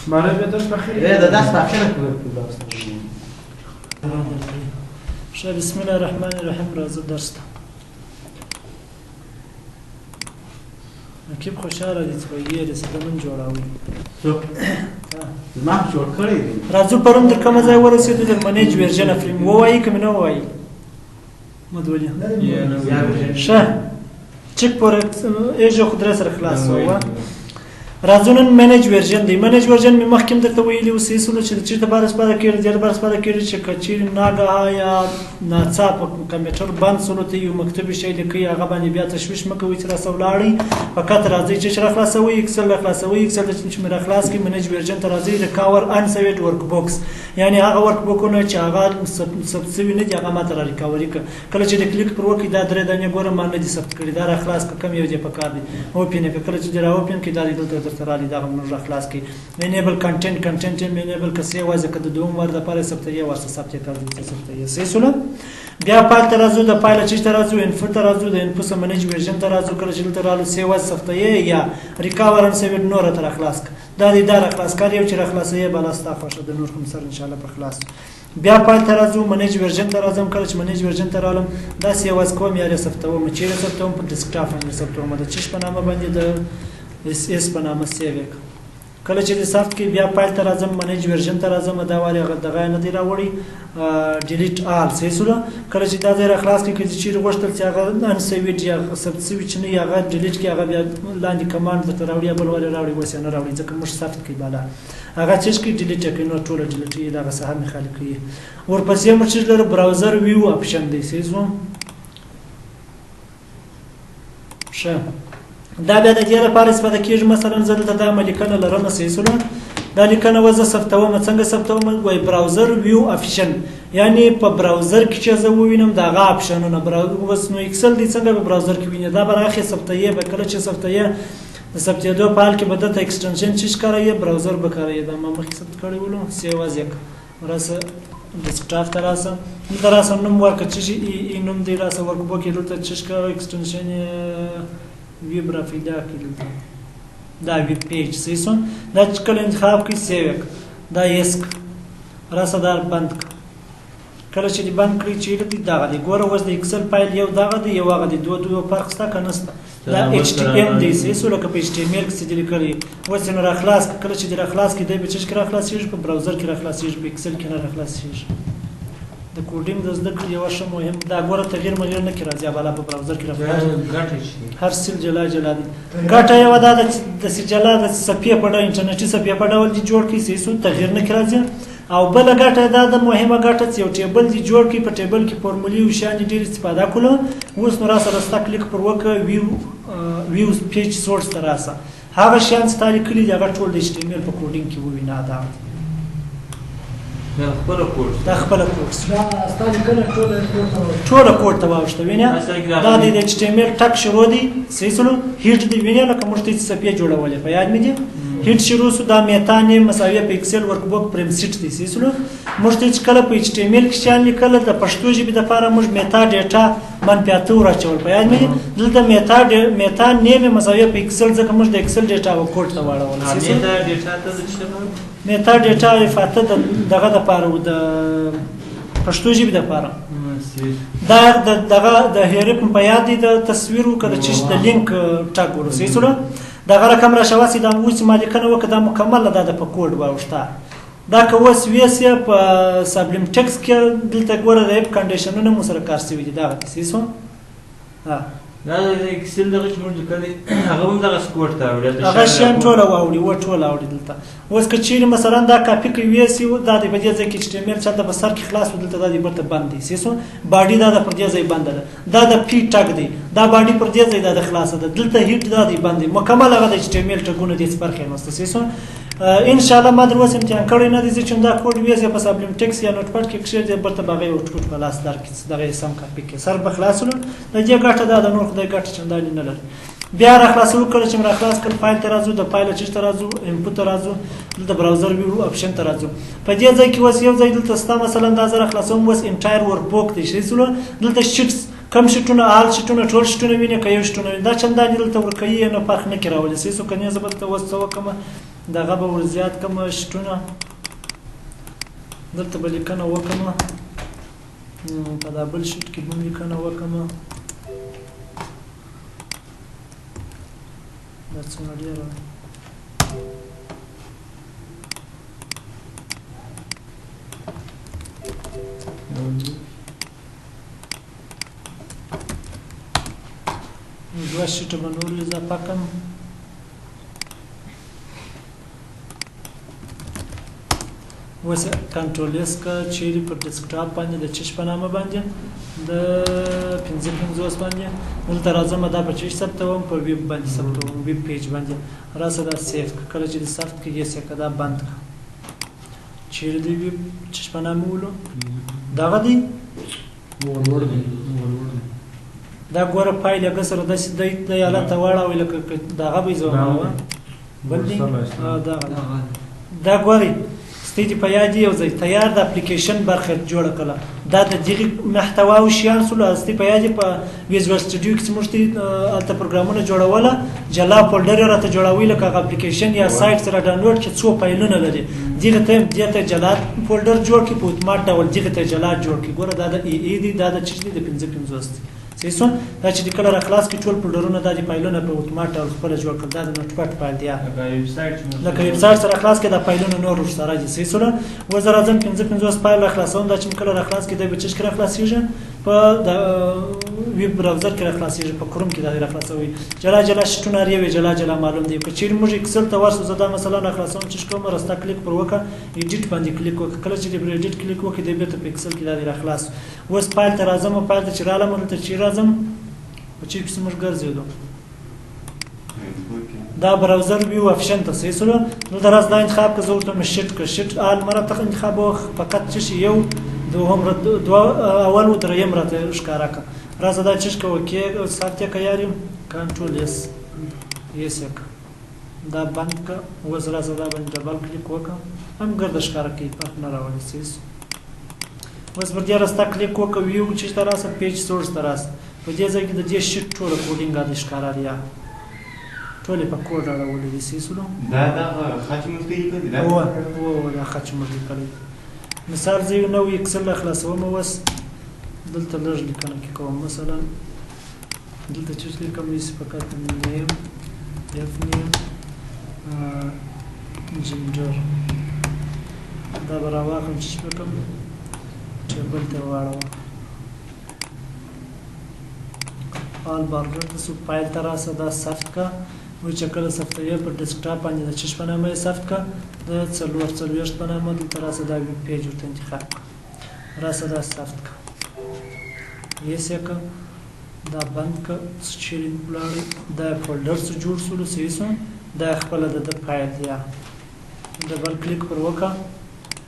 ماره به درس بخیر ده درس بخیر شه بسم الله الرحمن الرحیم راځو درس ته نقیب خوشحاله دي چې وایي د سدمن جوړاوي ما جوړ کړی دی راځو پرون در کوم ځای ورسېدو د منیج ورژن افریم وایي که نه وایي مدولي شه چک پر ایجو خدای سره خلاص وو راځو نن منیج ورژن دی منیج ورژن می مخکې درته ویلي و سیسونه چې چیرته بار سپاره کېږي زیات بار سپاره کېږي چې کچیر ناګه یا ناڅاپه کمپیوټر بند سونه ته یو مکتوب شي لیکي هغه باندې بیا تشویش مکوي چې راسو لاړی فقط راځي چې را خلاصوي ایکسل خلاصوي ایکسل چې مې خلاص کی منیج ورژن ته راځي ریکاور ان سیوډ ورک بوکس یعنی هغه ورک بوکونه چې هغه سبسوي نه دی هغه ماته ریکاوري کله چې د کلیک پر وکي دا درې دانه ګوره ما نه دي ثبت کړی دا را خلاص کم یو دی په کار دی او پینې کله چې را اوپن کې دا دلته ترالی دا موږ خلاص کی انیبل کنټینټ انیبل کسي وازه کده دوم ور د پاره ثبت یې ورسره ثبت کړو ثبت یې سیسونه بیا پال ترازو د پایل چې ترازو انفو ترازو د انفو سم منیج ورژن ترازو کله چې ترالو سی واز ثبت یې یا ریکاور ان سیوډ نور تر خلاص دا دې دا خلاص کار یو چې خلاص یې بل استغفر د نور هم سره ان شاء الله په خلاص بیا پال ترازو منیج ورژن ترازم کله چې منیج ورژن ترالم دا سی واز کوم یا ثبتوم چې ثبتوم په ډیسکټاپ باندې ثبتوم د چش په نامه باندې د اس په نامه سیو کله چې د سافت کې بیا فایل ته راځم منیج ورژن ته راځم دا واره دغه نه دی راوړي ډیلیټ آل سیسوله کله چې دا ځای خلاص کې چې غوښتل چې هغه ان سیوډ یا سبت سوي چې نه هغه ډیلیټ کې هغه بیا لاندې کمانډ ته راوړي بل واره راوړي وسه نه راوړي ځکه موږ سافت کې بالا هغه چې ډیلیټ کې نو ټول ډیلیټ یې دا سهم خالي کوي ورپسې موږ چې لر براوزر ویو اپشن دی سیسو شه دا بیا د دې لپاره استفاده کیږي مثلا زه دلته دا لیکنه لرم سیسونه دا لیکنه وزه ثبتوم څنګه ثبتوم وای براوزر ویو اپشن یعنی په براوزر کې چې زه ووینم دا غا اپشنونه براوزر وس نو ایکسل دي څنګه په براوزر کې ویني دا برخه ثبتایي به کله چې ثبتایي ثبتېدو په حال کې به د ایکسټنشن چې ښکارایي براوزر به کاروي دا ما مخکې ثبت کړی ولو سیو از یک راسه ډیسکټاپ ته راسه نوم ورکړه چې نوم دی راسه ورک بوکې دلته چې ښکاري ایکسټنشن ویب را پیدا کړل دا ویب پیج سیسون دا کله انتخاب کی سیوک دا یسک راسدار بند کله چې بند کړی چې دې دا غدي ګوره وز د ایکسل فایل یو دا غدي یو غدي دوه فرق ستا کنهسته دا ایچ ټی ام دی سیسو لکه په ایچ ټی ام ال کې دې کړی وز نه را خلاص کله چې دې را خلاص کې دې به چې را خلاصېږي په براوزر کې را خلاصېږي په ایکسل کې را خلاصېږي د کوډینګ د زده کړې یو شی مهم دا ګوره تغیر مغیر نه کړی راځي بالا په براوزر کې راځي هر سیل جلا دي ګټه یو دا د سجلا د صفحه په ډول انټرنیټي صفحه په ډول دي جوړ کړي سیسو تغیر نه کړی او بل ګټه دا د مهمه ګټه چې یو ټیبل دی جوړ کړي په ټیبل کې فارمولې او شان ډیر استفاده کولو اوس نو راسره ستا کلیک پر وکړه ویو پیج سورس تراسه هغه شان ستاري کلی دا ټول د HTML په کوډینګ کې ووینا دا دا خپل کورس دا ستاسو کله ټول کوډ ته واوښته وینه دا د HTML ټک شروع دي سیسلو هیټ دی وینه لکه موږ ته صفحه جوړولې په یاد مې دي هیټ شروع سو دا میتا نیم مساوي په ایکسل ورک بوک پریم سیټ دي سیسلو موږ ته کله په HTML کې شان لیکل د پښتو ژبې د لپاره موږ میتا ډیټا منفعت راچول په یاد مې دلته میتا نیم مساوي په ایکسل ځکه موږ د ایکسل ډیټا و کوډ ته واړول سیسلو میتا ډیټا ته څه میتا ډیټا افاته دغه د پاره د پښتو ژبې د پاره دا دغه د هیرپ په یاد د تصویر وکړه چې د لینک ټاګ ورسېسلو دغه رقم را شواسي د اوس مالیکنه وکړه مکمل د په کوډ واوښته دا که اوس ویسه په سبلیم ټیکس کې دلته ګوره د اف کنډیشنونه مو سره کار شوی دي دا سیسو دا د ایکسل دغه چې موږ کړی هغه هم دغه سکور ته وړل هغه شان ټول واوړي دلته اوس که چیرې مثلا دا کاپی کوي ویسي دا د بدیه ځکه HTML چې د بسر کې خلاص ودلته دا د برته باندې سیسو باډي دا د پردیه ځای باندې دا د پی ټاګ دی دا باډي پردیه ځای دا د خلاصه ده دلته هیټ دا دی باندې مکمل هغه د HTML ټګونه دي سپارخه نو سیسو ان شاء الله ما دروس امتحان کړی نه دي چې دا کوډ ویسه په سبلیم ټیکس یا نوټ پډ کې کښې د برته باغې او ټوټ په لاس دار کې دغه سم کاپی کې سر بخلاصونه د دې ګټه دا د نور خدای ګټه چندانې نه لري بیا را خلاصو کړل چې را خلاص کړ فایل ته راځو د فایل چې ته راځو انپوټ ته راځو د براوزر ویو اپشن ته راځو په دې ځای کې وس یو ځای دلته ستا مثلا دا زره خلاصوم وس انټایر ورک بوک دي شي سره دلته شیټس کم شیټونه آل شیټونه ټول شیټونه ویني که یو شیټونه ویني دا چندانې دلته ورکوي نه فرق نه کړي راولي صحیح شو که نه زه به دلته اوس څه وکړم دغه به ور زیات کړم شیټونه دلته به لیکنه وکړم په دا بل شیټ کې به هم لیکنه وکړم دا څومره ډېره دوه شیټه به نور اضافه کړم اوس کنټرول اس که چیرې پر ډیسکټاپ باندې د چش په نامه باندې د 55 باندې دلته راځم دا په چش ثبتوم په ویب باندې ثبتوم ویب پیج باندې راسه دا سیف کله چې د سافت کې یې څه دا بند چیرې دی ویب چش په نامه ولو دغه دی دا ګوره فایل هغه سره داسې د حالت ته واړوئ لکه دغه به یې زما بل دی دا ګورئ ستاسو په یاد یو ځای تیار د اپلیکیشن برخه جوړه کړه دا د دغه محتوا او شیان سره ستاسو په یاد په ویژوال سټوډیو کې موږ ته پروګرامونه جوړوله جلا فولډر راته جوړوي لکه اپلیکیشن یا سایت سره ډاونلوډ چې څو فایلونه لري دغه ته جلا فولډر جوړ کی په اتومات ډول دغه ته جلا جوړ کی ګوره دا د ای دی دا د چی دی د 55 صحیح سو دا چې کله را خلاص کی ټول فولډرونه د فایلونو په اتومات ډول خپل جوړ کړل دا د نوټپاد فایل دی لکه ویب سایت سره خلاص کې د فایلونو نور سره دي صحیح سو وزر اعظم 55 فایل را خلاصون دا چې کله را خلاص کې د بچش کړه خلاصيږي په د ویب براوزر کې را خلاصيږي په کروم کې دا را خلاصوي جلا جلا شټونه لري جلا جلا معلوم دی چې موږ اکسل ته ورسو زدا مثلا را خلاصون چې کوم راستا کلیک پر وکړه ایډیټ باندې کلیک وکړه کله چې د ایډیټ کلیک وکړه د بیت په اکسل کې دا را خلاص وس فایل ته راځم فایل ته چرالم ته چې راځم په چې څه موږ ګرځېدو دا براوزر ویو آپشن ته صحیح سره نو درس دا انتخاب که زه ورته شیټ که شیټ آل مرته انتخاب فقط چې یو دوهم دو اول و دریم راته ښکارا کا راځه دا چې کو کې ساتیا کيارم کنټرول اس یس یک دا بند کا وزرا زدا باندې ډبل کلیک وکم هم ګرد ښکارا کی په نه راوړي سیس وس ورته راستا کلیک وکم ویو چې تراسه پیج سورس تراسه په دې ځای کې د دې شیټ ټول کوډینګ د ښکارا لري ټول په کوډ راولې دي سیسلو دا خاص مفتی کړی دا دا خاص مفتی کړی مثال زه یو نو اکسل خلاصوم وس دلته لږ لیکنه کې کوم مثلا دلته چې لیکم یې فقط نیم اف نیم جندر دا براواخم چې کوم ټیبل ته واړو آل بارګر د سو فایل تراسه دا سافت کا و چې کله سافټویر پر ډیسکټاپ باندې د چش په نامه سافت کا د څلور په نامه د تراسه دا ویب پیج ورته انتخاب راسه دا سافت کا یې سکه دا بند کا شیرین بلاړي دا فولډر څخه جوړ سول سیسو دا خپل د فایل یا ډبل کلیک پر وکا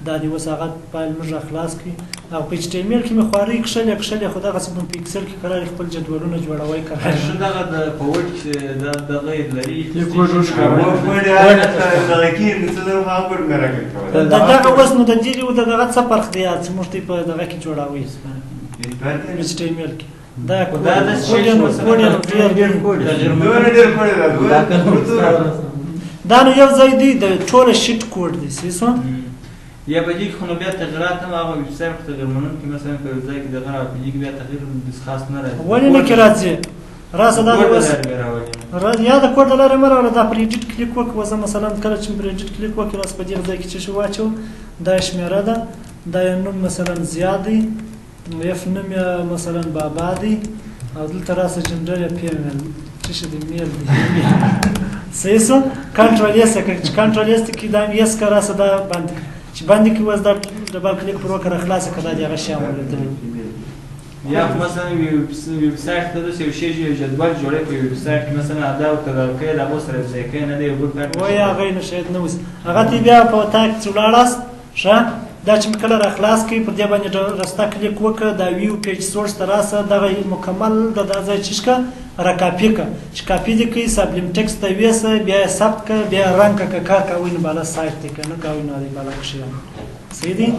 دا دی وساغت فایل موږ خلاص کی او په ایچ ټی ام ال کې مخاري کښل خو دا غسب په پکسل کې قرار خپل جدولونه جوړوي کړه شو دا د پوهټ دا د غیر لري چې کوډ وشکاره دا کې مثلا هغه پر راکړه دا اوس نو د دې او دغه څه فرق دی چې موږ په دغه کې جوړوي ایچ ټی ام ال کې دا د دا نو یو ځای دی د ټول شیټ کوډ دی سیسو یا په دې خو نو بیا تغیرات هم هغه ویب سایت تغیر مونږ کې مثلا په ځای کې دغه په دې کې بیا تغیر د خاص نه راځي ولې نه کې راځي راسه دا یا د کوډ لاره مره دا پر ایډیټ کلیک وکړه مثلا کله چې پر ایډیټ کلیک وکړه راس په دې ځای کې چې شو واچو دا شمیره ده دا نو مثلا زیادی اف نوم مثلا بابا دی او دلته راسه جندر یا پیمل چې د میل دی سیسو کنټرول یې سکه کنټرول یې کې دا یې سکه راسه دا بند چې باندې کې وځ دا ډبل کلیک پر وکړه خلاص کړه دا هغه شامل دی یا مثلا ویب سایت ته د شی جدول جوړې په ویب سایت کې مثلا ادا او تدارکې د اوس سره ځای کې نه دی یو بل وای هغه نه شاید نو هغه تی بیا په تاک څولاړاس ښه دا چې کله را خلاص کی پر دې باندې راستا کلیک وکړه دا ویو پیج سورس تراسه دغه مکمل د ځای چشکا را کاپی کا چې کاپی دې کې سبلیم ټیکست ته ویسه بیا ثبت ک بیا رنگ ک کا کوین بالا سایت ته کنه کوین دی بالا شي صحیح دی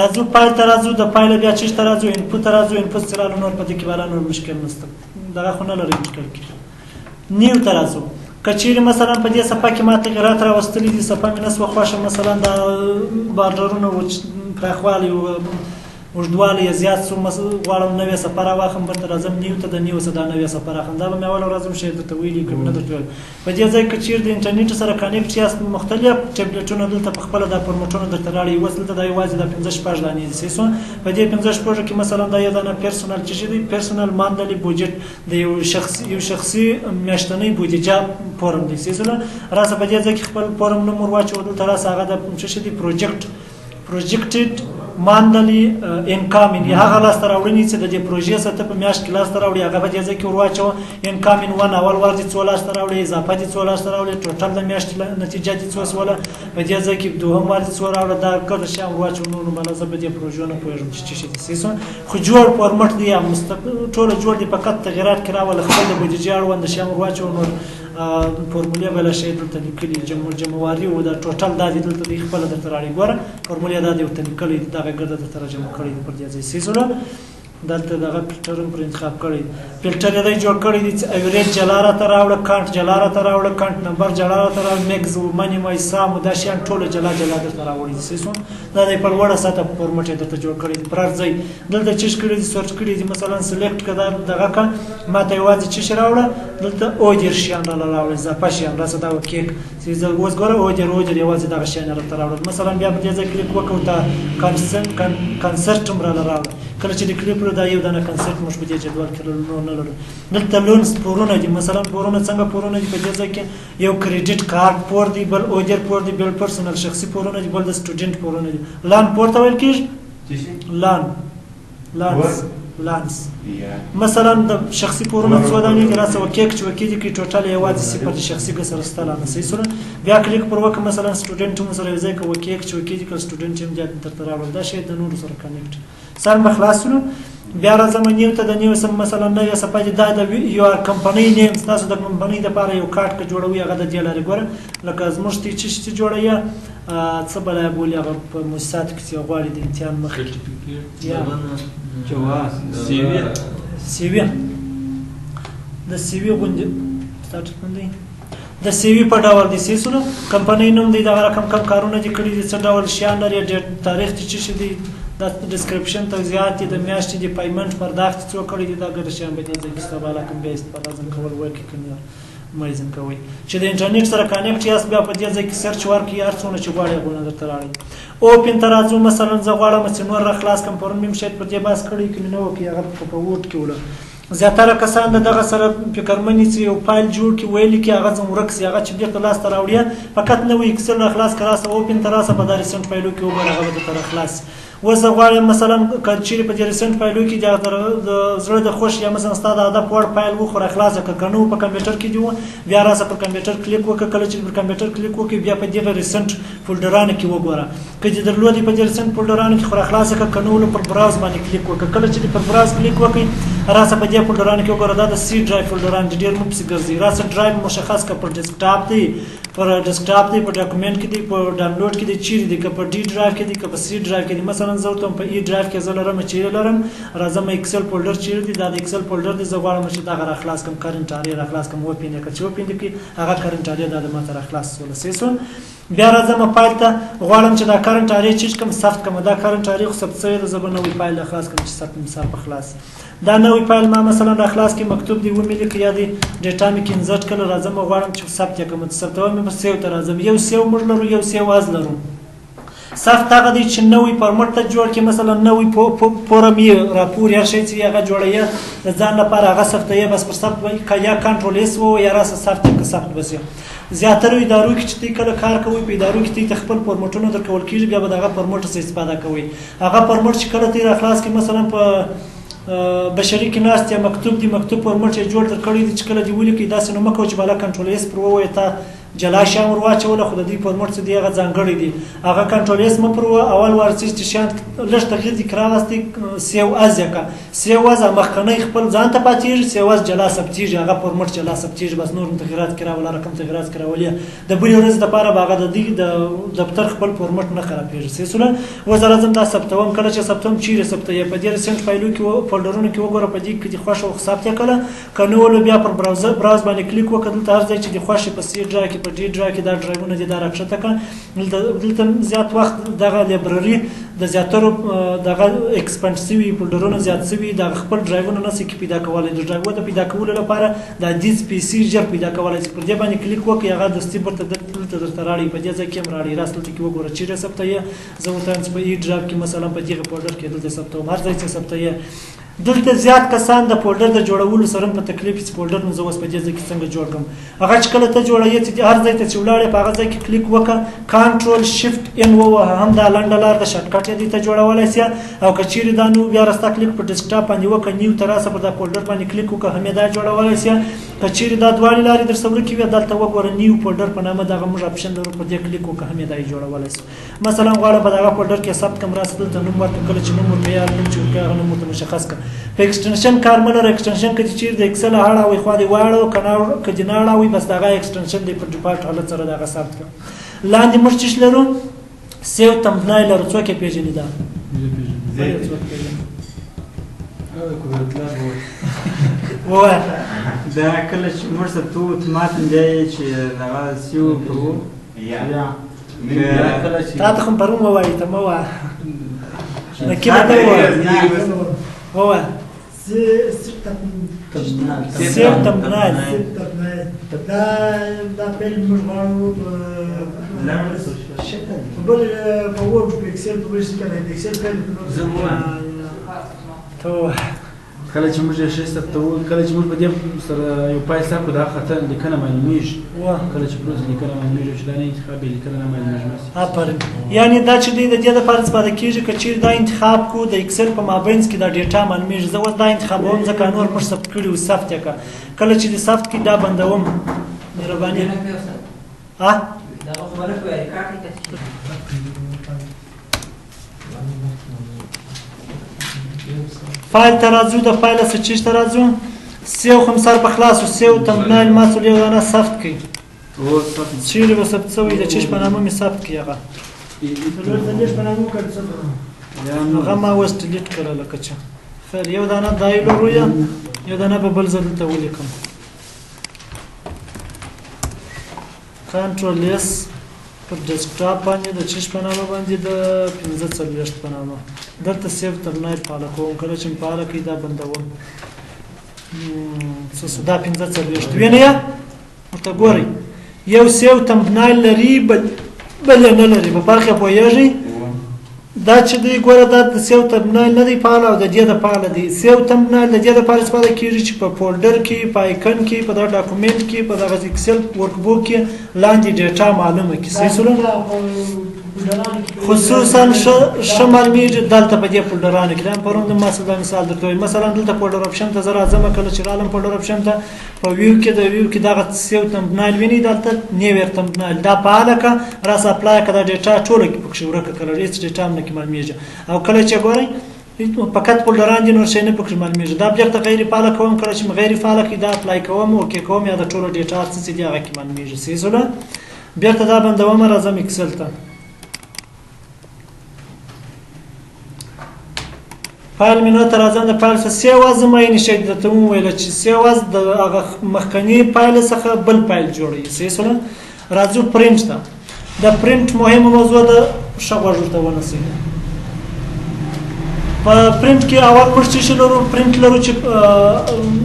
راځو پایل ته راځو د پایله بیا چیش ته راځو انپوټ ته راځو انپوټ سره نور په دې کې بالا نور مشکل نشته دغه خو نه لري مشکل کې نیو ته راځو کچېرې مثلا په دې صفحه کې ما تغیرات راوستلي دي صفحه مې نسوه خوښه مثلا د بارډرونه پراخوالی اوږدوالی یې زیات شو غواړم نوې صفحه راواخلم بېرته راځم نیو ته د نیو څخه دا نوې صفحه راخلم دا به مې اوله ورځ هم شی درته ویلي کړم نه درته ویل په دې ځای که چېرې د انټرنېټ سره کانېکټ یاست مختلف ټیبلیټونه دلته په خپله دا فورمټونه درته راړي اوس دلته دا یوازې دا 15 دانې دي صحیح شوه په دې 15 کې مثلا دا یو دانه پرسونل چې دی پرسونل مانډلي بوجټ د یو شخصي میاشتنۍ بودیجه فورم دی صحیح شوه راسه په دې ځای کې خپل فورم نوم ور واچوه دلته راسه هغه د څه دی پروجیکټډ مانډلي انکامین یا هغه لاسته راوړنې چې د دې پروژې سره ته په میاشت کې لاسته راوړي هغه په دې ځای کې ور واچوه انکامین ون اول وار دې څو لاسته راوړي اضافه دې څو لاسته راوړي ټوټل د میاشتې نتیجه دې څو شوله په دې ځای کې دوهم وار دې څو راوړه دا کله شیان ور واچوه نو بله زه په دې پروژو نه پوهېږم چې څه شي دي صحیح شوه خو جوړ فورمټ دی یا ټوله جوړ دی فقط تغیرات کې راوله خپل د بودیجې اړوند شیان ور واچوه نور فورمولې بله شی دلته لیکلي جمعواري و دا ټوټل دا دې دلته دی خپله درته راړي ګوره فورمولې دا دې ورته لیکلی دي دغه ګرده درته راجمع کړی دي پر دې ځای صحیح شوله دلته دغه فلټر هم پر انتخاب کړی فلټر یې دی جوړ کړی دي چې اوریج جلا راته راوړه کانټ جلا راته راوړه کانټ نمبر جلا راته راوړه میکس منیمای سام دا شیان ټوله جلا درته راوړي دي صحیح شوه دا دی په لوړه سطح فورمټ یې درته جوړ کړی دي پر هر ځای دلته چیش کړي دي سرچ کړي دي مثلا سلیکټ که دغه کړه ما ته یوازې چیش راوړه دلته اوجر شیان راوړه اضافه شیان راسه دا کیک اوس ګوره اوجر یوازې دغه شیان راته راوړه مثلا بیا په دې ځای کلیک وکړو دا کنسرټ هم راوړه کله چې د کلیپ دا یو دانه کنسرټ موږ په دې جدول کې نه لرو دلته لونز پورونه دي مثلا پورونه څنګه پورونه دي په دې ځای کې یو کریډټ کارت پور دی بل اوجر پور دی بل پرسنل شخصي پورونه دي بل د سټوډنټ پورونه دي لان پور ته ویل کېږي لانس مثلا د شخصي پورونه څو دانې دي راسه وکیک چې وکیل کې ټوټل یوازې صفر د شخصي ګس سره ستلانه صحیح شوله بیا کلیک پر وکړه مثلا سټوډنټ هم سره یو ځای کې وکیک چې وکیل کې سټوډنټ هم زیات درته راوړل دا شی د نورو سره کنیکټ سر مخلاصونو بیا راځم نیو ته د نیو سم مثلا نوې صفحه دا د یو کمپنۍ نیم تاسو د کمپنۍ لپاره یو کارت که جوړوي هغه د دې لارې ګوره لکه زموږ چې جوړوي څه بله یې بولي هغه په موسساتو کې چې غواړي د امتحان مخکې سی وي د سی وي غوندې د سی وي په ډول دي صحیح شوله کمپنۍ نوم دی دغه رقم کم کارونه دي کړي دي څه ډول شیان لري تاریخ چې څه شي دی دا ډسکرپشن توضیحات دي د میاشتې د پیمنټ پرداخت څو کړي دي دا ګټه شیان به دې ځای کې ستا بالا کوم بیا استفاده ځم کول ورکې کنه مریضم کوئ چې د انټرنیټ سره کانیکټ یاست بیا په دې ځای کې سرچ ورکړئ هر څونه چې غواړئ هغونه درته راړي اوپن ته راځو مثلا زه غواړم چې نور راخلاص کړم پرون مې شاید پر دې بحث کړی که مې نه وکړي هغه په وورډ کې وله زیاتره کسان د دغه سره فکرمنې چې یو فایل جوړ کړي ویلي کړي هغه ځم ورک شي هغه چې بېرته لاسته راوړي فقط نوی اکسل راخلاص کړه راسه اوپن ته راسه په دا ریسنټ فایلو کې وګوره هغه به درته راخلاص اوس زه غواړم مثلا که چیرې په دې ریسنټ فایلو کې د زړه د خوښ یا مثلا ستا د هدف وړ فایل و خو راخلاصه کړه که نه په کمپیوټر کې دي و بیا راسه پر کمپیوټر کلیک وکړه کله چې پر کمپیوټر کلیک وکړې بیا په دغه ریسنټ فولډرانو کې وګوره که دې درلودې په دې ریسنټ فولډرانو کې خو راخلاصه کړه که نه ولو پر براوز باندې کلیک وکړه کله چې پر براوز کلیک وکړې راسه په دې فولډرانو کې وګوره دا د سی ډرایو فولډران دي ډېر مو پسې ګرځي راسه ډرایو مشخص کړه پر ډیسکټاپ دی پر ډیسکټاپ دی په ډاکومنټ کې دی په ډاونلوډ کې دی چیرې دی که په ډي ډرایو کې دی که په سی ډرایو کې دی مثلا زه ورته په ای ډرایو کې زه لرم چیرې لرم راځم ایکسل فولډر چیرې دی دا د ایکسل فولډر دی زه غواړم چې دغه راخلاص کړم کرنټ ارې راخلاص کړم اوپن یې کړه چې اوپن کړي هغه کرنټ ارې دا د ماته راخلاص شوله صحیح شول بیا راځم فایل ته غواړم چې دا کرنټ ارې چیز کړم ثبت کړم دا کرنټ ارې خو ثبت شوی ده زه به نوی فایل راخلاص کړم چې ثبت مثال په خلاص دا نوی فایل ما مثلا راخلاص کې مکتوب دی ومې لیکه یا دی ډیټا مې کې انزرټ کړله راځم غواړم چې ثبت یې کړم ثبتول مې په سیو ته راځم یو سیو موږ لرو یو سیو از لرو ثبت هغه دی چې نوی فارمټ ته جوړ کړي مثلا نوی فورم یې راپور یا شی چې هغه جوړوي د ځان لپاره هغه ثبتوي بس پر ثبت وایي یا کنټرول ایس وو یا راسه ثبت که ثبت بس زیاتره ادارو کې چې تی کله کار کوي په ادارو کې تی خپل فورمټونه درکول کېږي بیا به دغه فورمټ څخه استفاده کوي هغه فورمټ چې کله تی راخلاص کړي مثلا په بشري کې ناست یا مکتوب دی مکتوب فورمټ یې جوړ در کړی دی چې کله دی ولیکي داسې نو مه کوه چې بالا کنټرول ایس پر ووایي تا جلا شیان ور واچوله خو د دې فورمټ څه دی هغه ځانګړی دی هغه کنټرول اس مپر اول ورسېږي چې شیان لږ تغیر دي کراوستي سیو از یکا سیو از مخکنی خپل ځان ته پاتېږي سیو از جلا ثبتېږي هغه فورمټ جلا ثبتېږي بس نور تغیرات کراوله رقم تغیرات کراولې د بلې ورځې لپاره به هغه د دې د دفتر خپل فورمټ نه خرابېږي سیسوله اوس راځم دا ثبتوم کله چې ثبتوم چیرې ثبتوي په دې ریسنټ فایلو کې فولډرونو کې وګوره په دې کې د خوښ او ثبت یې کړه که نه ولو بیا پر براوز باندې کلیک وکړه دلته هر ځای چې د خوښ په سی ډرایو کې په ډي ډرایو کې دا ډرایوونه دي دا راکښته کړه دلته زیات وخت دغه لایبرري د زیاترو دغه ایکسپانډ شوي فولډرونه زیات شوي د خپل ډرایوونه نه شي پیدا کولی د ډرایو د پیدا کولو لپاره د دیز پی سي ژر پیدا کولی چې پر دې باندې کلیک وکړئ هغه دستي برته دلته درته راړي په دې ځای کې هم راړي راست دلته کې وګوره چیرې ثبتوي زه ورته وایم چې په ای ډرایو کې مثلا په دغه فولډر کې دلته ثبتوم هر ځای چې ثبتوي دلته زیات کسان د فولډر د جوړولو سره په تکلیف چې فولډر نو زه اوس په دې ځای کې څنګه جوړ کړم هغه چې کله ته جوړوي چې هر ځای ته چې ولاړې په هغه ځای کې کلیک وکړه کنټرول شفټ ان ووهه هم دا لنډه لار د شارټکټ یې دې ته جوړولی سي او که چیرې دا نو بیا راسته کلیک په ډیسکټاپ باندې وکړه نیو ته راسه پر دا فولډر باندې کلیک وکړه هم یې دا جوړولی سي که چیرې دا دواړې لارې در سره ورکې وي دلته وګوره نیو فولډر په نامه دغه موږ اپشن لرو په دې کلیک وکړه هم یې دا یې جوړولی سي مثلا غواړم په دغه فولډر کې ثبت کړم راسه دلته نوم ورکړه کله چې نوم ورته یاد نوم چې ورکړه هغه نوم ورته مشخص کړه په ایکسټنشن کار مه لره ایکسټنشن که چیرې د اکسل اړوئ خوا دې واړو که دې نه اړوئ بس دغه ایکسټنشن دی په ډیفالټ حالت سره دغه ثبت کړه لاندې موږ څه لرو سیو تمبنایل لرو څوک یې پېژني دا ووایه دا کله چې موږ ثبتو اتوماتن دی چې دغه سیو پرو تا ته خو پرون ووایي ته مه وایه نکي به ته ووایه ووایه سیو تمبنایل دا پیل موږ غواړو په بل په وورډ په اکسل په بل څه کې د اکسل پیل ته کله چې موږ یې شی ثبتو کله چې موږ په دې سره یو فایل ثبت کړو دا خطا لیکنه معلومیږي کله چې پروز لیکنه معلومیږي چې دا نه انتخاب لیکنه نه معلومیږي آفرین یعنی دا چې دوی د دې لپاره استفاده کیږي که چیرې دا انتخاب کو د اکسل په مابینځ کې دا ډیټا معلومیږي زه اوس دا انتخابوم ځکه نور موږ ثبت کړي وو ثبت یې کړه کله چې د ثبت کې دا بندوم مهرباني فایل ته راځو د فایل څخه چیش ته راځو سیو خمسار په خلاصو سیو تمبنایل مسئول یو دانه ثبت کړي چیرې به ثبت شوی د چیش په نامه مې ثبت کړي هغه هغه ما اوس ډیلیټ کړه لکه چې خیر یو دانه دا یې لرو یو دانه به بل ځل دلته ولیکم کنټرول اس پر ډیسکټاپ باندې د چیش په نامه باندې د 45 په نامه دلته سیو تمبنایل فعاله کوم کله چې فعاله کړي دا بندوم دا 45 وینئ ورته ګورئ یو سیو تمبنایل لري بل نه لري په فرق یې پوهېږئ دا چې دی ګوره دا د سیو تمبنایل نه دی فعال او د دې دپاره دی سیو تمبنایل د دې دپاره استفاده کېږي چې په فولډر کې په آیکن کې په دغه ډاکومنټ کې په دغه اکسل ورکبوک کې لاندې ډیټا معلومه کړي صحیح سوله خصوصا ښه معلومیږي دلته په دې فولډرانو کې دا پرون د ما څه مثال درته وایم مثلا دلته فولډر اپشن ته زه راځم کله چې رالم فولډر اپشن ته په ویو کې د ویو کې دغه سیو تمبنایل وینئ دلته نیو تمبنایل دا فعاله کړه راسه اپلای کړه دا ډیټا ټوله پکښې ورکه کړه هېڅ ډیټا هم نه کې معلومیږي او کله چې ګورئ فقط فولډران دي نور شی نه پکښې معلومیږي دا بیرته غیر فعاله کوم کله چې غیر فعاله کړي دا اپلای کوم اوکې کوم یا د ټولو ډیټا هر څه چې دي هغه کې معلومیږي صحیح شوله بیرته دا بندوم راځم اکسل ته فایل مینو ته راځم د فایل څخه سیو از زما یې نشئ درته وویله چې سیو از د هغه مخکني فایل څخه بل فایل جوړوي صحیح شوله راځو پرنټ ته د پرنټ مهمه موضوع ده ښه غوږ ورته ونیسئ په پرنټ کې اول موږ څه شی لرو پرنټ لرو چې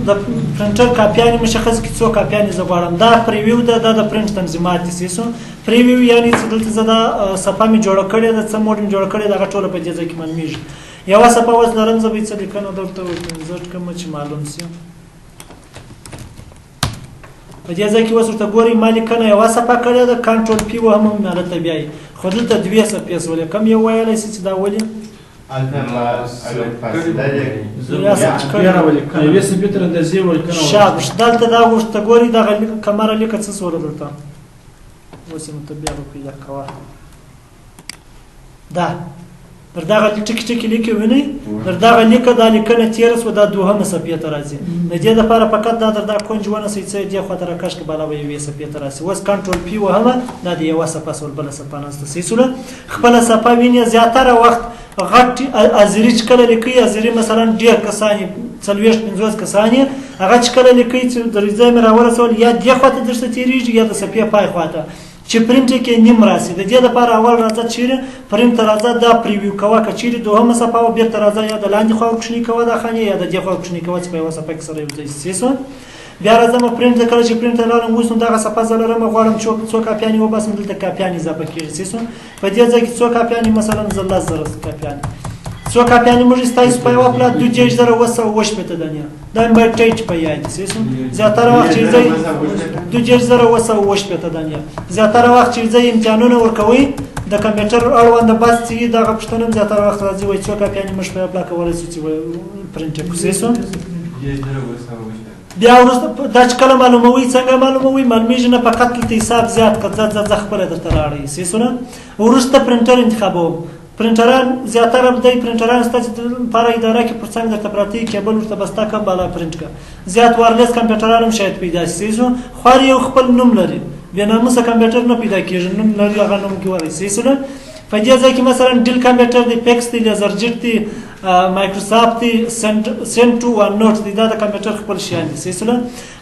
د پرنټر کاپیانې مشخص کړي څو کاپیانې زه غواړم دا پریویو ده دا د پرنټ تنظیمات دي صحیح شو پریویو یعنې چې دلته زه دا صفحه مې جوړه کړې ده څه موډ مې جوړه کړې ده هغه ټوله په دې ځای کې معلومیږي یوه صفحه اوس لرم زه به یې څه لیکنه درته انزرټ کړم چې معلوم شي په دې ځای کې اوس ورته ګورئ ما لیکنه یوه صفحه کړې ده کنټرول پي وهم هم هلته بیایي خو دلته دوې صفحې شولې کوم یو ویلی شي چې دا ولې شاباش دلته دا ورته ګورئ دغه کمره لیکه څه شوله دلته اوس یې ته بیا به پیدا کوه دا در دغه ټکي ټکي لیکې وینئ در دغه لیکه دا لیکنه تېره شوه دا دوهمه صفحې ته راځي د دې دپاره فقط دا در دا کونج ونیسئ څه دې خوا ته راکش کړه بالا به یوې صفحې ته راسي اوس کنټرول پي وهمه دا د یوه صفحه شول بله صفحه نسته صحیح شوله خپله صفحه وینې زیاتره وخت غټ ازري چې کله لیکئ ازري مثلا ډېر کسان یې 40-50 کسان یې هغه چې کله لیکئ چې در ځای مې راورسول یا دې خوا ته درته تېرېږي یا د صفحې پای خوا ته چې پرنټ کې نیم راسي د دې لپاره اول راځه چیرې پرنټ ته راځه دا پریویو کوه که چیرې دوهمه صفحه و بېرته راځه یا د لاندې خوا ورکشني کوه دا خانې یا د دې خوا ورکشني کوه چې په یوه صفحه کې سره یو ځای صحیح شوه بیا راځم پرنټ ته کله چې پرنټ ته لاړم اوس نو دغه صفحه زه لرم غواړم څو کاپیانې وباسم دلته کاپیانې اضافه کېږي صحیح شوه په دې ځای کې څو کاپیانې مثلا زه 10,000 کاپیانې څو کاپیانې موږ ستاسو په یوه پله 2,980 دانې دا مې باید ټیټ په یاد صحیح شوه زیاتره وخت چې ځای 2,980 دانې زیاتره وخت چې ځای امتحانونه ورکوئ د کمپیوټر اړونده بحث چې دغه پوښتنه هم زیاتره وخت راځي وایي څو کاپیانې موږ په یوه پله کولی شو چې پرنټ یې کړو صحیح شوه بیا وروسته دا چې کله معلوموئ څنګه معلومیږي نه فقط دلته حساب زیات کړه ځه خپله درته راړئ صحیح شوه وروسته پرنټر انتخابوم پرنټران زیاتره دی پرنټران ستاسو لپاره اداره کې پر څنګ درته پراته وي کیبل ورته بسته کړه بالا پرنټ کړه زیات وایرلیس کمپیوټران هم شاید پیدا شي خو هر یو خپل نوم لري بیا ناموسه کمپیوټر نه پیدا کېږي نوم لري هغه نوم کې وایي صحیح شوه په دې ځای کې مثلا ډیل کمپیوټر دی پیکس دی لیزرجیټ دی مایکروسافټ دی سینټو ون نوټ دی دا د کمپیوټر خپل شیان دي صحیح شوه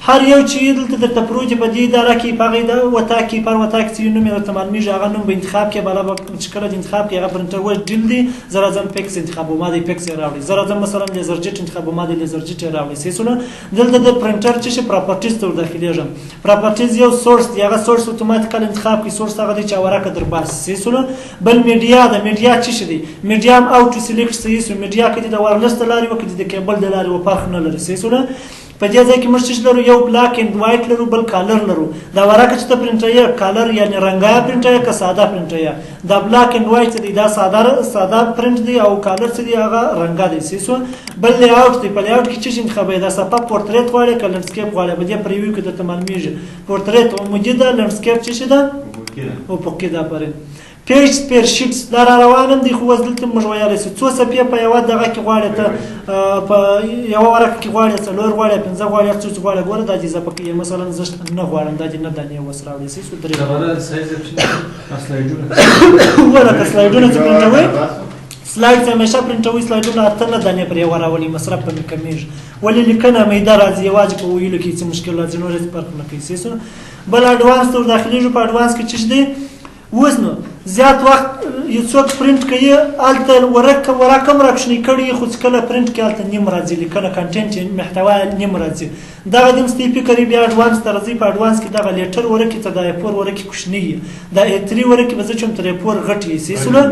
هر یو چې دلته درته پروت دی په دې اداره کې په هغې وتا کې پر وتا کې چې نوم یې درته معلومېږي هغه نوم به انتخاب کړې بالا به چې کله د انتخاب کړې هغه پرنټر وایي ډیل دی زه راځم پیکس انتخابوم ما دی پیکس یې راوړئ زه راځم مثلا لیزرجیټ انتخابوم ما دی لیزرجیټ یې راوړئ صحیح شوه دلته د پرنټر چې شي پراپرټیز ته ورداخلېږم پراپرټیز یو سورس دی هغه سورس اتوماتیکل انتخاب کړي سورس هغه دی چې ورقه در باسي صحیح شوه بل میډیا د میډیا چې شي دی میډیا هم اوټو سلیکټ صحیح شوه میډیا کې د وایرلیس د لارې وکړي د کیبل د لارې و فرق نه لري صحیح شوه په دې ځای کې موږ څه لرو یو بلاک اینډ وایټ لرو بل کالر لرو دا ورقه چې ته پرنټوي کالر یعنی رنګه پرنټوي که ساده پرنټوي دا بلاک اینډ وایټ دی دا ساده پرنټ دی او کالر څه دی هغه رنګه دی صحیح شوه بل لی اوټ دی په لی اوټ کې څه شي انتخابوي دا صفحه پورتریټ غواړي که لنډسکیپ غواړي په دې پریویو کې درته معلومیږي پورتریټ عمودي ده لنډسکیپ څه شي ده افقي ده پرې پیج پر شیټس دا را روانم دي خو اوس دلته موږ ویلی شو څو صفحې په یوه دغه کې غواړې ته په یوه ورقه کې غواړې 4 غواړې 5 غواړې هر څه چې غواړې ګوره دا دې اضافه کوي مثلا زه نه غواړم دا دې نه دانې اوس راوړې صحیح شو درې وګوره که سلایډونه چې پرنټوئ سلایډ همیشه پرنټوئ سلایډونه اته نه دانې پرې یوه راولي مصرف په مې کمیږي ولې لیکنه میده راځي یوازې په ویلو کې څه مشکل راځي نور هېڅ فرق نه کوي صحیح شو بل اډوانس ته ورداخلېږو په اډوانس کې څه دی اوس نو زیات وخت یو څوک پرنټ کوي هلته ورقه هم راکشنی کړي خو چې کله پرنټ کې هلته نیم راځي لیکنه کنټینټ محتوا نیم راځي دغه دې مستې فکر بیا اډوانس ته راځي په اډوانس کې دغه لیټر ورقې ته د A4 ورقې کوچنۍ دا A3 ورقې به زه چې تر A4 غټ یې صحیح شوله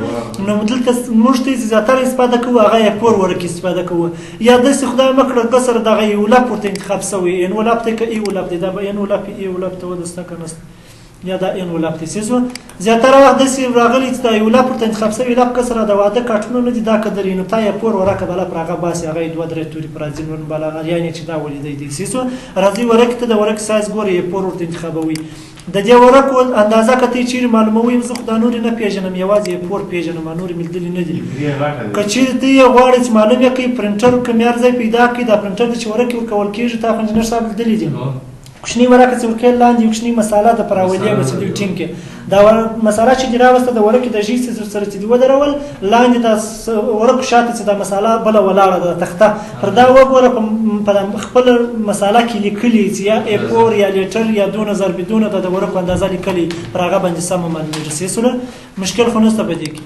نو دلته موږ ته زیاتره استفاده کوو هغه A4 ورقې استفاده کوو یا داسې خدای مه کړه که سره دغه ایولپ ورته انتخاب شوی انولپ دی که ایولپ دی دا به انولپ ایولپ ته ودسته که نسته یا دا انولپ دی صحیح شوه زیاتره وخت داسې راغلی چې دا ایولپ ورته انتخاب شوی ایولپ که سره د واده کارټونه نه دي دا که درې نو تا A4 ورقه بالا پر هغه باسي هغه یې 2-3 تورې پر راځي نور بالا یعنې چې دا ولیدی دی صحیح شوه راځئ ورقې ته د ورقې سایز ګورئ A4 ورته انتخابوئ د دې ورقو اندازه که ته یې چیرې معلوموئ زه خو دا نورې نه پېژنم یوازې A4 پېژنم نورې مې لیدلي نه دي که چیرې ته یې غواړې چې معلوم یې کړي پرنټر کوم هر ځای پیدا کړي دا پرنټر چې ورقې ورکول کېږي تا خو انجینر صاحب لیدلي دي کوچنۍ ورقه چې ورکوي لاندې یو کوچنۍ مساله ده په راولېږه چې دوی ټینګ کړي دا مساله چې دې راوسته د ورقې د ژۍ سره چې دې ودرول لاندې د ورقو شاته چې دا مساله بله ولاړه ده تخته پر دا وګوره په خپل مساله کې لیکلي چې یا A4 یا لیټر یا دونه ضرب دونه د ورقو اندازه لیکلي پر هغه باندې سمه معلومېږي صحیح شوله مشکل خو نشته په دې کې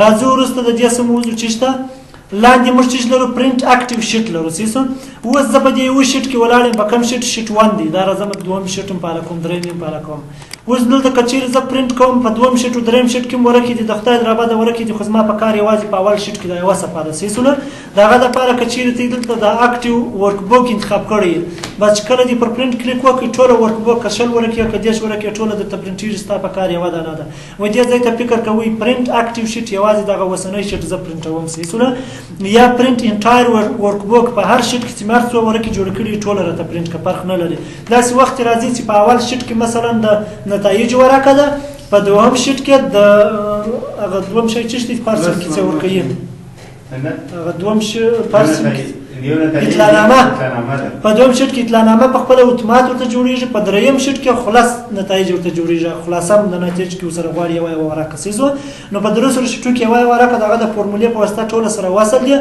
راځو وروسته د دې څه موضوع چې شته لاندې موږ چې لرو پرنټ اکټیو شیټ لرو صحیح شو اوس زه په دې یوه شیټ کې ولاړ یم په کوم شیټ شیټ 1 دی دا راځم دوم شیټ هم پاله کوم درېیم هم پاله کوم اوس دلته که چیرې زه پرنټ کوم په دوم شیټ او درېیم شیټ کې هم ورقې دي د خدای رابطه ورقې دي خو زما په کار یوازې په اول شیټ کې دا یوه صفحه ده صحیح شوله د هغه دپاره که چیرې ته دلته د اکټیو ورک بوک انتخاب کړی یې بس چې کله دې پر پرنټ کلیک وکړئ ټوله ورک بوک که 20 ورقې که 10 ورقې ټوله درته پرنټېږي ستا په کار یوه دانه ده و دې ځای ته فکر کوئ پرنټ اکټیو شیټ یوازې دغه اوسنی شیټ زه پرنټوم صحیح شوله یا پرنٹ انټایر ورک بوک په هر شیټ کې چې مار څو ورکې جوړ کړي ټول راته پرنٹ کا فرق نه لري داسې وخت راځي چې په اول شیټ کې مثلا د نتایج ورکه ده په دوهم شیټ کې د هغه دوم شی چې پارسل کې څه ورکوي هغه دوم شی پارسل اطلاعنامه په دوم شیټ کې اطلاعنامه په خپل اتومات ورته جوړیږي په دریم شیټ کې خلاص نتایج ورته جوړیږي خلاصه د نتایج کې سره غواړي یو ورکه سیزو نو په درو سره شیټو کې یو ورکه دغه د فورمولې په واسطه ټول سره وصل دي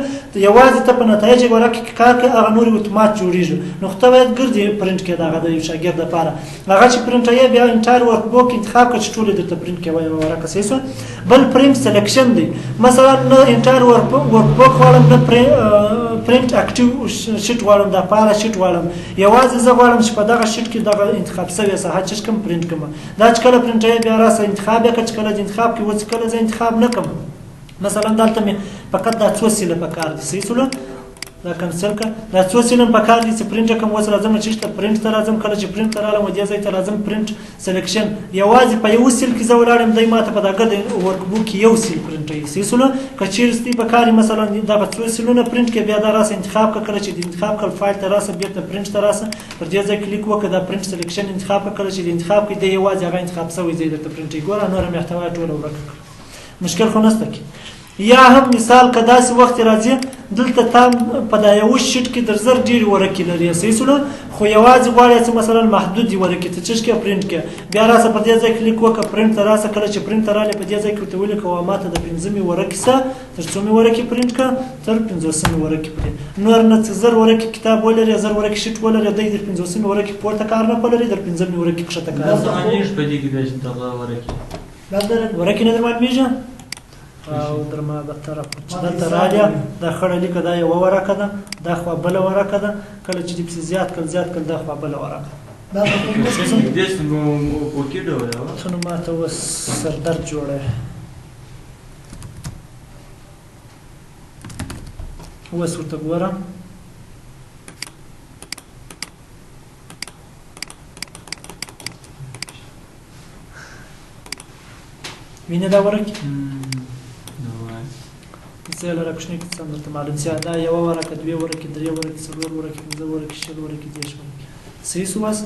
یوازې ته په نتایج ورکه کې کار کوي هغه نور اتومات جوړیږي نو خو باید ګرځي پرنٹ کې دغه د شاګرد لپاره هغه چې پرنٹ یې بیا انټایر ورک بوک انتخاب کړي ټول د پرنٹ کې یو ورکه سیزو بل پرنٹ سلیکشن دی مثلا انټایر ورک بوک غواړم د پرنٹ اکټیو شیټ غواړم د پاره شیټ غواړم یوازې زه غواړم چې په دغه شیټ کې دغه انتخاب شوی ساحه چې کوم پرنٹ کوم دا چې کله پرنٹ یې بیا راسه انتخاب یې چې کله د انتخاب کې وڅ کله زه انتخاب نه کوم مثلا دلته مې فقط دا څو سیله په کار دي صحیح سولو دا کنسل کا دا څو سیله په کار دي چې پرنٹ کوم وڅ راځم چې ته پرنٹ ته راځم کله چې پرنٹ ته رالم دې ځای ته راځم پرنٹ سلیکشن یوازې په یو سیل کې زه ولاړم دای ماته په دغه د ورک بوک یو سیل پرنٹ یې صحیح سولو کچیر ستی په کار مثلا دا په څو سیلونه پرنٹ کې بیا دا راسه انتخاب کړه چې د انتخاب کړه فایل ته راسه بیا ته پرنٹ ته راسه پر دې ځای کلیک وکړه دا پرنٹ سلیکشن انتخاب کړه چې د انتخاب کې د یوازې هغه انتخاب شوی ځای ته پرنٹ یې ګوره نور محتوا ټول ورک مشکل خو نشته کی یا هم مثال کدا سی وخت راځي دلته تام په دا یو شیټ کې در زر ډیر ورکی لري سیسونه خو یوازې غواړي چې مثلا محدود دی ورکی ته چې کې پرنٹ کې بیا راسه په دې ځای کلیک وکړه پرنٹ راسه کله چې پرنٹ رااله په دې ځای کې ته ویل کوه ماته د 15 ورکی سره تر څو می ورکی پرنٹ کا تر 15 ورکی پرنٹ نور نه زر ورکی کتاب ولري زر ورکی شیټ ولري د 15 ورکی پورته کار نه پلري در 15 ورکی کښته کار دا څنګه په دې کې د دغه ورکی دا ورکی نه معلومیږي او درما به طرف چې دلته راځي دا خړه لیکه دا یو ورکه ده دا خو بل ورکه ده کله چې دې زیات کړ دا خو بل ورکه دا په کوم څه دې څنګه په کې ډول څنګه ماته وس سردرد جوړه وس ورته ګورم وینه دا ورکه سیل راکښنی کې څنګه ته معلوم شه دا یو ورکه دوی ورکه درې ورکه څلور ورکه پنځه ورکه شل ورکه دیش ورکه صحیح سواس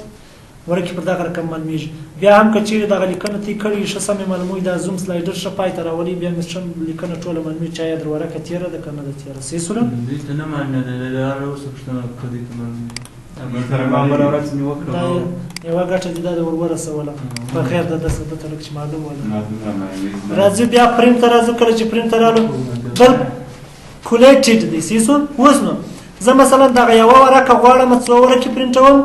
ورکه پر دغه رقم معلومیږي بیا هم کچیر دغه لیکنه تی کړي ش سم معلوموي دا زوم سلایډر شپای تر اولی بیا مشم لیکنه ټوله معلومي چا در ورکه تیره د کنه د تیره صحیح سره دې ته نه معنی ده دا اوس پښتنه کړی ته معلومي دا یو غټه دي دا ورور سواله په خیر د دسه د تلک چې معلوم ولا راځي بیا پرنٹ راځي کله چې پرنٹ رالو بل کولیټډ دي سیسو وزنو زه مثلا دا یو ورکه غواړم څو ورکه پرنټوم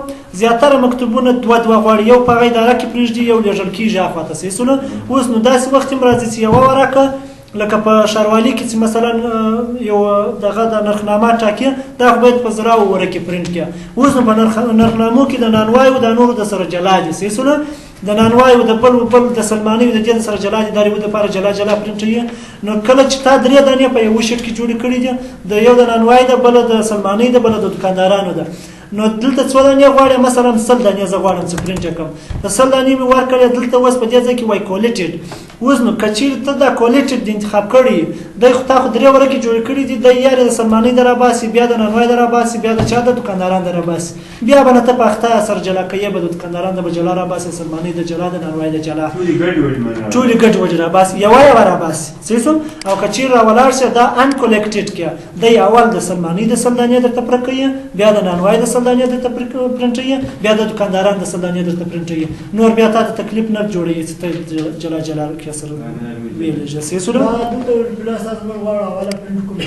زیاتره مکتوبونه دوه غواړي یو په غیداره کې پرېږدي یو لېږل کیږي اخواته سیسو وزنو داسې وخت مرادي چې یو ورکه لکه په شاروالی کې چې مثلا یو دغه د نرخنامه ټاکي دا خو باید په زراو ورکه پرنٹ کې اوس په نرخنامو کې د نانوای او د نورو د سره جلا دي سیسونه د نانوای او د بل د سلمانی او د دې سره جلا دي د ریو د لپاره جلا پرنٹ یې نو کله چې تا درې دانې په یو شیټ کې جوړ کړی دي د یو د نانوای د بل د سلمانی د بل د دکاندارانو ده نو دلته څو دانې غواړي مثلا 100 دانې زه غواړم چې پرنټ کوم د 100 دانې مې ورکړې دلته اوس په دې ځای کې وای کولیټډ اوس نو کچیر ته دا کولیټډ انتخاب کړی د خو تاسو درې ورکې جوړ کړی دي د یار د سلمانی دراباسي بیا د نانوای دراباسي بیا د چا د دکانداران دراباسي بیا باندې ته پخته سر جلا کوي به د دکانداران د جلا راباسي سلمانی د جلا د نانوای د جلا ټول ګډ وجه راباسي یو راباسي سیسو او کچیر را ولاړ شه دا ان کولیکټډ کې د اول د سلمانی د سلدانې د تپرکې بیا د نانوای د سلدانې د پرنټي بیا د دکانداران د سلدانې د پرنټي نور بیا ته تکلیف نه جوړي چې جلا کې سره ویل جسې سره دا د بلا اساس مې وړه ولا پرنټ کوم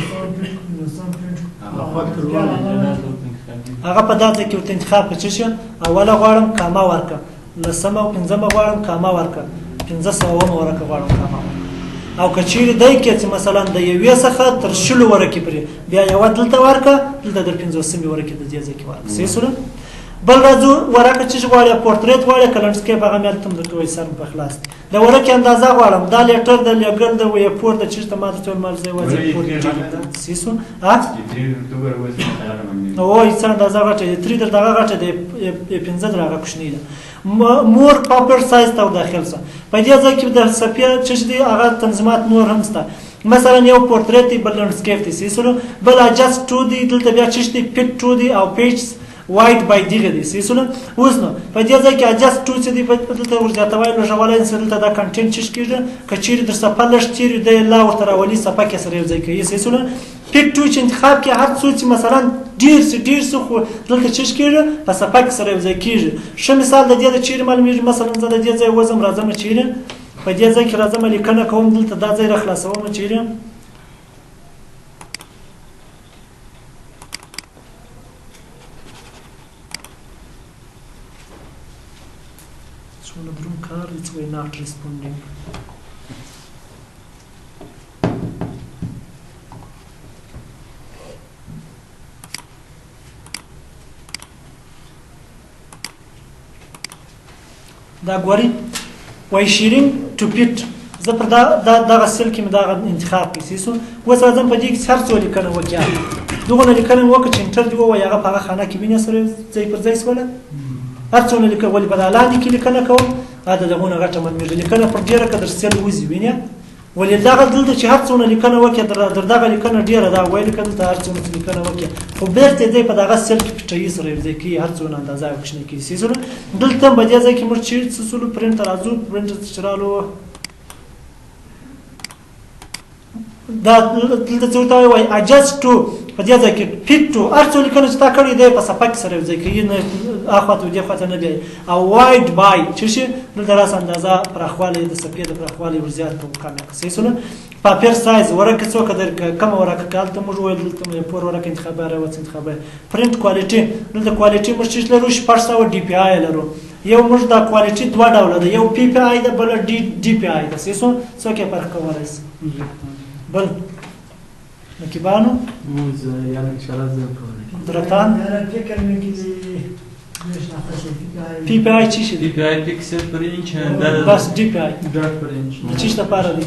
هغه په داته کې ورته انتخاب کړی شي اوله غواړم کاما ورکا لسمه او پنځمه غواړم کاما ورکا 1500 ورکا غواړم کاما او کچیر دای کې چې مثلا د یوې څخه تر شلو ورکې پرې بیا یو دلته ورکا دلته در 1500 ورکې د دې ځکه ورکا صحیح سره بل راځو ورکه چې غواړي پورتریټ غواړي کلنډسکیپ هغه مې تم درته وای سم په خلاص دا ورکه اندازه غواړم دا لیټر د لګل د وې پورت چې ته ماته ټول مال زې وځي پورت سیسو ها او یې څنګه اندازه غټه 3 در دغه غټه د 15 درغه کوشنی ده مور پاپر سایز ته داخل سه په دې ځکه چې د سپیا چې دی هغه تنظیمات نور هم سته مثلا یو پورتریت دی بل لنډسکیپ دی صحیح شول بل اجست 2 دی دلته بیا چش دی پټ 2 دی او پیج وایټ بای دیغه دی صحیح شول اوس نو په دې ځای کې اجست 2 چې دی په دلته ورځاتوي نو ژواله سره دلته دا کنټینټ چش کیږي کچیر در صفه لښ چیرې د لا ورته راولي صفه کې سره یو ځای کوي صحیح شول پټ 2 چې انتخاب کې هر څه چې مثلا ډیر څه خو دلته چش کیږي په صفه کې سره یو ځای کیږي ښه مثال د دې د چیرې معلومیږي مثلا زه د دې ځای وزم راځم چیرې په دې ځای کې راځم لیکنه کوم دلته دا ځای را خلاصوم چیرې څونه دروند کار it's way not responding دا ګوري وای شیرینګ ټو پیټ زه پر دغه سیل کې مې دغه انتخاب کړی سیسو اوس راځم په دې کې هر څه لیکنه وکړم دغه لیکنه وکړه چې انټر دی وایي هغه په هغه خانه کې وینې سره ځای پر ځای سوله هر څونه لیکنه ولې په لاندې کې لیکنه کوم دا دغه غټه مې لیکنه پر ډیره قدر سیل وځي وینې ولې دغه دلته چې هر څونه لیکنه وکړه در دغه لیکنه ډیره دا وایي کله ته هر څونه لیکنه وکړه خو بیرته دې په دغه سیل کې پټي سره ځای کې هر څونه اندازه وکښنه کې سیسو دلته په دې ځای کې موږ چې څه پرنټ راځو پرنټ چرالو دا دلته څه ته وایي اجست ټو په دې ځای کې فټ ټو هر څه لیکنه چې تا کړی دی په صفحه کې سره ځای کې نه اخواته دې خواته نه دی او وایډ بای چې شي دلته راس اندازه پراخوالی د صفحې د پراخوالی ورزیات کوم کامه صحیح سره پاپر سایز ورکه څو قدر کم ورکه کالته موږ ویل دلته پور ورکه انتخابه راوځي انتخابه پرنٹ کوالټي دلته کوالټي موږ چې لرو 600 ډي پی آی لرو یو موږ دا کوالټي دوه ډول ده یو پی پی آی ده بل ډي پی آی ده صحیح سو څو کې فرق کولای شي بل نکبانو موز یعنی ان شاء الله زه کوم درتان فکر مې کې پی پی آی چی شي پی پی آی پکسل پر انچ بس ډي پی آی ډاټ پر انچ چی څه لپاره دی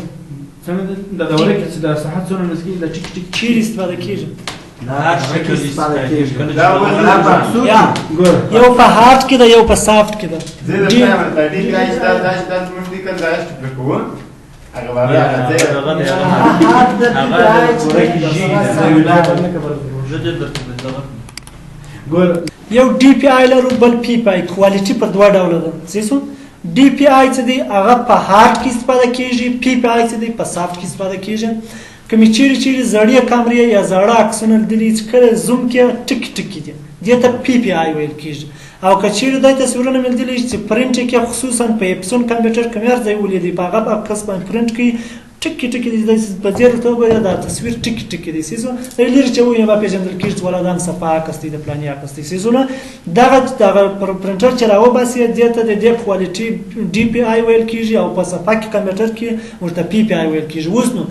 څنګه د دوره کې چې د صحت څونه مسکی د ټیک ټیک چیرې استفاده کیږي هر شکل استفاده کیږي دا ول یا ګور یو په هارد کې ده یو په سافت کې ده زه د فهم ته دې بیا چې دا موږ دې کله دا چې کوو هغه واره راځي ګور یو ډي پی آی لرو بل پی پی آی کوالټي په دوه ډول ده سیسو ډي پی آی چې دی هغه په هارد کې استفاده کیږي پی پی آی چې دی په سافت کې استفاده کیږي کوم چیرې زړې کیمرې یا زړه عکسونه لري چې کله زوم کې ټک ټک دي دې ته پی پی آی ویل کیږي او کچیر د تصویرونه ملدلی چې پرنټ کې خصوصا په اپسون کمپیوټر کمر ځای ولیدي په هغه عکس باندې پرنټ کې ټکی ټکی د بځیر ته وګورئ دا تصویر ټکی ټکی دی سیزو لري چې ویني په پیژندل کېږي ولادان صفه کستې د پلاني کستې سیزونه دا پرنټر چې راو باسي دته د دې کوالټي ډي پی آی ویل کېږي او په صفه کې کمپیوټر کې ورته پی پی آی ویل کېږي اوس نو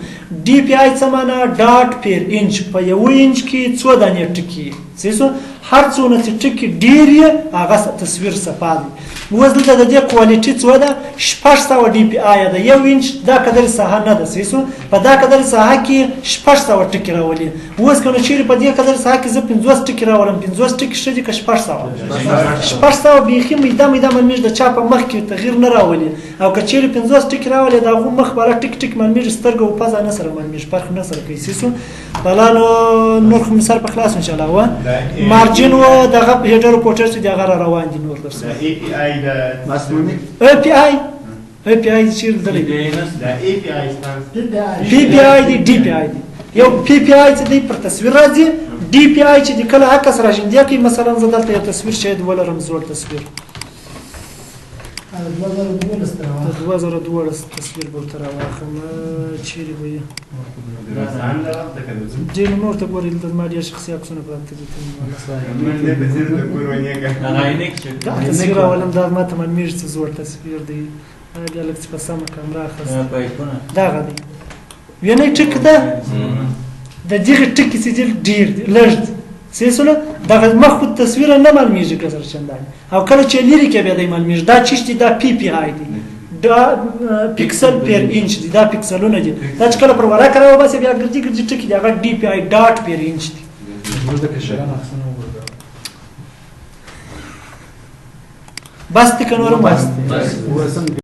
ډي پی آی څه معنا ډاټ پر انچ په 1 انچ کې 2 دانې ټکی سیزو هر څونه چې ټکی ډیر هغه تصویر صفه دی اوس دلته د دې کوالټي څه ده 600 ډي پی آی ده 1 انچ دا قدر ساحه نه ده سیسو په دا قدر ساحه کې 600 ټکی راولي اوس کنه چیرې په دې قدر ساحه کې زه 50 ټکی راولم 50 ټکی شته که 600 بیخي میده منمیش د چا په مخ کې تغییر نه راولي او که چیرې 50 ټکی راولي دا غو مخ بل ټک منمیش سترګو په ځای نه سره منمیش فرق نه سره کوي سیسو بلانو نور خو مثال په خلاص ان شاء الله و مارجن و دغه هډر پورټر چې دغه روان دي نور درسه ای پی آی د مسمونی ای پی آی چیرې دلې د ای پی آی پی پی آی دی ډي پی آی دی یو پی پی آی چې دی پر تصویر راځي ډي پی آی چې د کله عکس راځي کې مثلا زه دلته یو تصویر شاید ولرم زوړ تصویر 2012 تصویر به تر واخم چیرې وي دې نور ته ګورې د ماډیا شخصي عکسونه پراته دي من دې په ځیر د کورونی کې هغه عینک چې دا تصویر ولم دا ماته من میږي چې زوړ تصویر دی بیا لکه په سمه کامera خاصه په ایفون دا غدي ویني ټک ده د دغه ټکی چې ډیر لږ سیسونه دا مخ په تصویر نه معلومیږي کسر چندان او کله چې لري کې به د معلومیږي دا چشتي دا پی پی آی دی دا پکسل پر انچ دی دا پکسلونه دي دا چې کله پر ورا کراو بس بیا ګرځي ټکی دا ډي پی آی ډاټ پر انچ دی بس تکنور بس